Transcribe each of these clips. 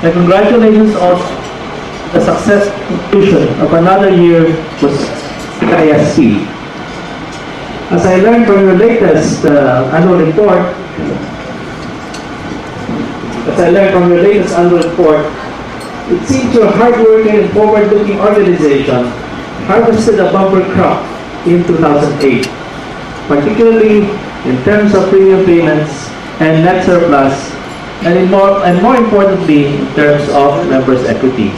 And congratulations on the successful conclusion of another year with CISP. As I learned from your latest annual report, it seems your hardworking and forward-looking organization harvested a bumper crop in 2008, particularly in terms of premium payments and net surplus, and more importantly, in terms of members' equity.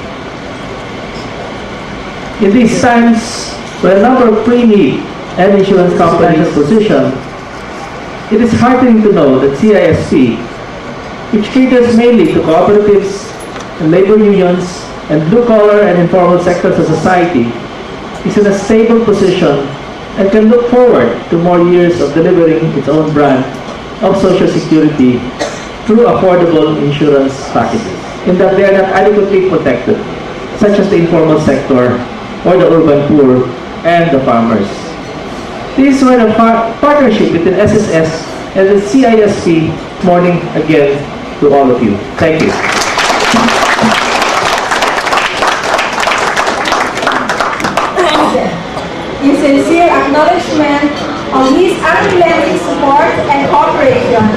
In these times, when a number of pre-need and insurance companies position, it is heartening to know that CISP, which caters mainly to cooperatives and labor unions and blue-collar and informal sectors of society, is in a stable position and can look forward to more years of delivering its own brand of Social Security through affordable insurance packages, in that they are not adequately protected, such as the informal sector or the urban poor and the farmers. This is why the partnership between SSS and the CISP. Morning again to all of you. Thank you. In sincere acknowledgement of his unrelenting support and cooperation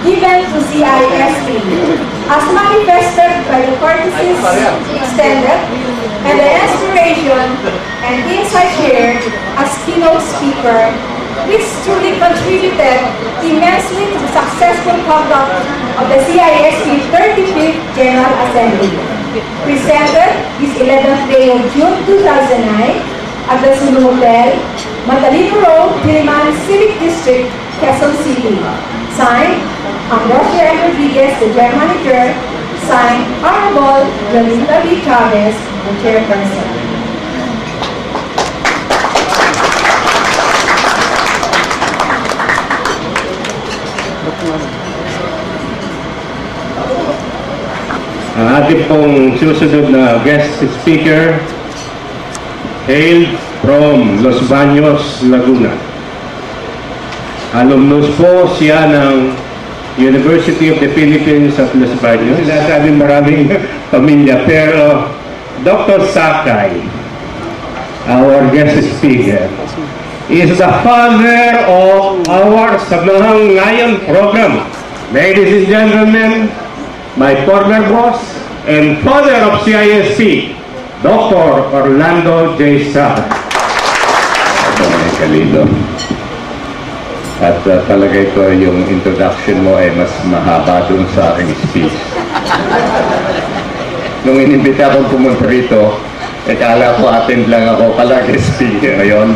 given to CISP, as manifested by the courtesies extended and the inspiration and insight shared as keynote speaker, which truly contributed immensely to the successful conduct of the CISP 35th General Assembly, presented this 11th day of June 2009 at the Sulu Hotel, Matalino Road, Diliman Civic District, Quezon City. Signed, Ambrosio M. Rodriguez, the General Manager. Signed, Honorable Yolinda B. Chavez, the Chairperson. Ang ating pong susunod na guest speaker, hailed from Los Baños, Laguna. Alumnus po siya ng University of the Philippines at Los Baños. Sinasabi maraming pamilya, pero Dr. Sakay, our guest speaker, is the father of our Sabahang Ngayon program. Ladies and gentlemen, my former boss and father of CISP, Dr. Orlando J. Sakay. Ito ay Kalido. At talaga ito yung introduction mo ay mas mahaba dun sa aking speech. Nung inimbita akong pumunta rito, kala ko attend lang ako palagi speaker ngayon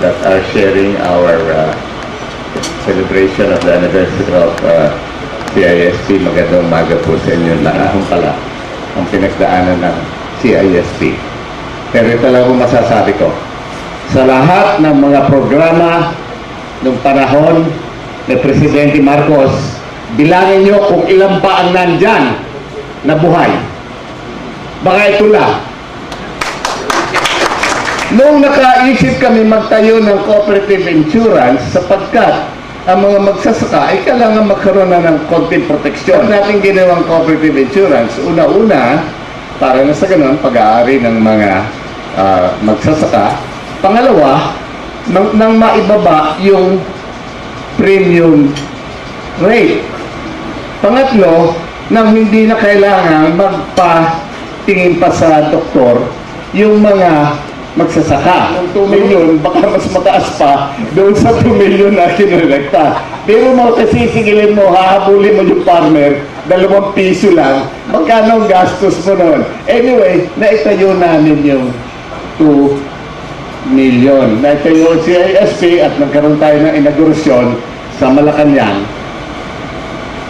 that are sharing our celebration of the anniversary of CISP. Magandang umaga po sa inyo lahat. Akong pala ang pinagdaanan ng CISP. Pero ito lang ang masasabi ko. Sa lahat ng mga programa noong panahon ni Presidente Marcos, bilangin nyo kung ilan pa ang nandyan na buhay. Baka ito lang. Noong nakaisip kami magtayo ng cooperative insurance sapagkat ang mga magsasaka ay kailangan magkaroon na ng konting proteksyon. Natin ginawang cooperative insurance, una-una, para na sa ganun, pag-aari ng mga magsasaka. Pangalawa, nang maibaba yung premium rate. Pangatlo, nang hindi na kailangan magpatingin pa sa doktor yung mga magsasaka. Ng 2 million, baka mas mataas pa doon sa 2 million na kinolekta. Pero makasisingilin mo, hahabulin mo yung farmer, 2 piso lang, magkano ang gastos mo noon? Anyway, naitayo namin yung 2 million. Naitayo si CISP at nagkaroon tayo ng inaugurasyon sa Malacanang.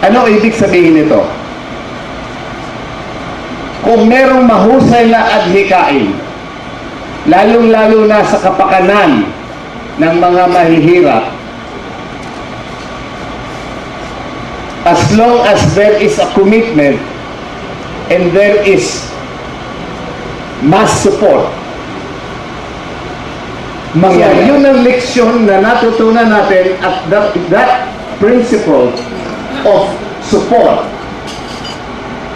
Ano ibig sabihin nito? Kung merong mahusay na adhikain, lalong-lalo na sa kapakanan ng mga mahihirap, as long as there is a commitment and there is mass support, mangyari. Yun ang leksyon na natutunan natin at that principle of support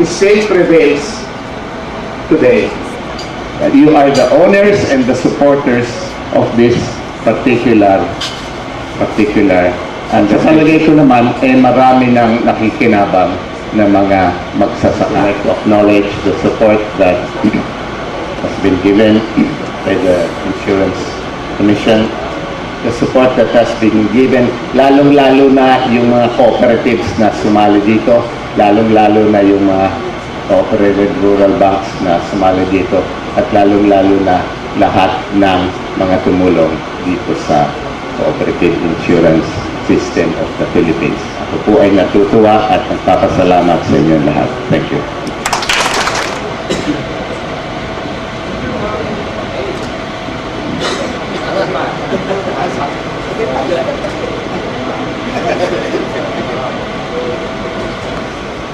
the same prevails today. That you are the owners and the supporters of this particular and sa palagay ko naman marami nang nakikinabang na mga magsasaka. I'd like to acknowledge the support that has been given by the Insurance Commission, the support that has been given, lalong-lalo na yung mga cooperatives na sumali dito, lalong-lalo na yung mga cooperative rural banks na sumali dito, at lalong-lalo na lahat ng mga tumulong dito sa cooperative insurance system of the Philippines. Ako po ay natutuwa at nagpapasalamat sa inyo lahat. Thank you.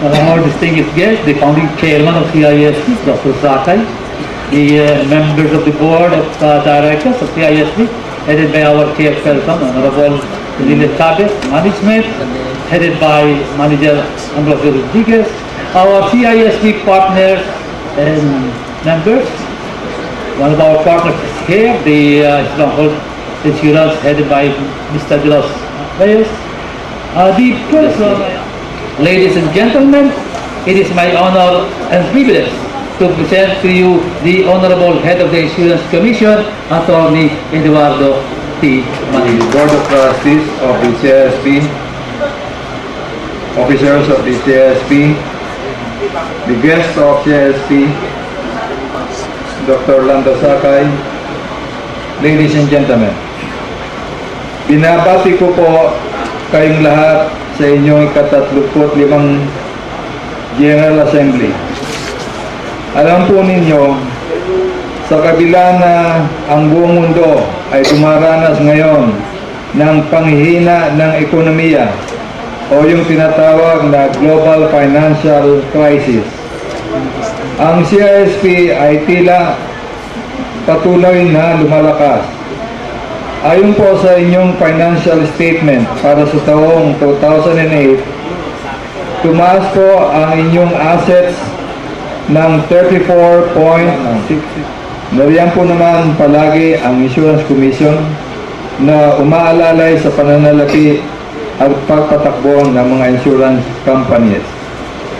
Our distinguished guest, the founding chairman of CISP, Dr. Zakay, the members of the board of directors of CISP, headed by our chairperson, Honorable Lilian Chavez, management, headed by Manager Ambrosio Rodriguez, our CISP partners and members. One of our partners is here, the Stronghold Insurance, headed by Mr. De Los Reyes. Ladies and gentlemen, it is my honor and privilege to present to you the Honorable Head of the Insurance Commission, Attorney Eduardo T. Manilo. Board of Trustees of the CISP, officers of the CISP, the guests of CISP, Dr. Lando Zakay, ladies and gentlemen, binabati ko po kayong lahat sa inyong ika-35 General Assembly. Alam po ninyo, sa kabila na ang buong mundo ay dumaranas ngayon ng panghihina ng ekonomiya o yung tinatawag na Global Financial Crisis, ang CISP ay tila patuloy na lumalakas. Ayon po sa inyong financial statement para sa taong 2008, tumaas po ang inyong assets ng 34.6. Nariyan po naman palagi ang Insurance Commission na umaalalay sa pananalapi at pagpatakbo ng mga insurance companies,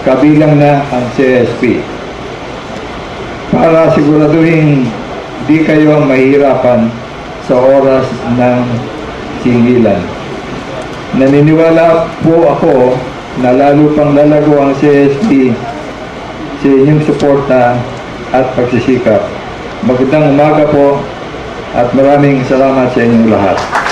kabilang na ang CISP, para siguraduhin di kayo mahihirapan sa oras ng singilan. Naniniwala po ako na lalo pang lalago ang CISP sa inyong suporta at pagsisikap. Magandang umaga po at maraming salamat sa inyong lahat.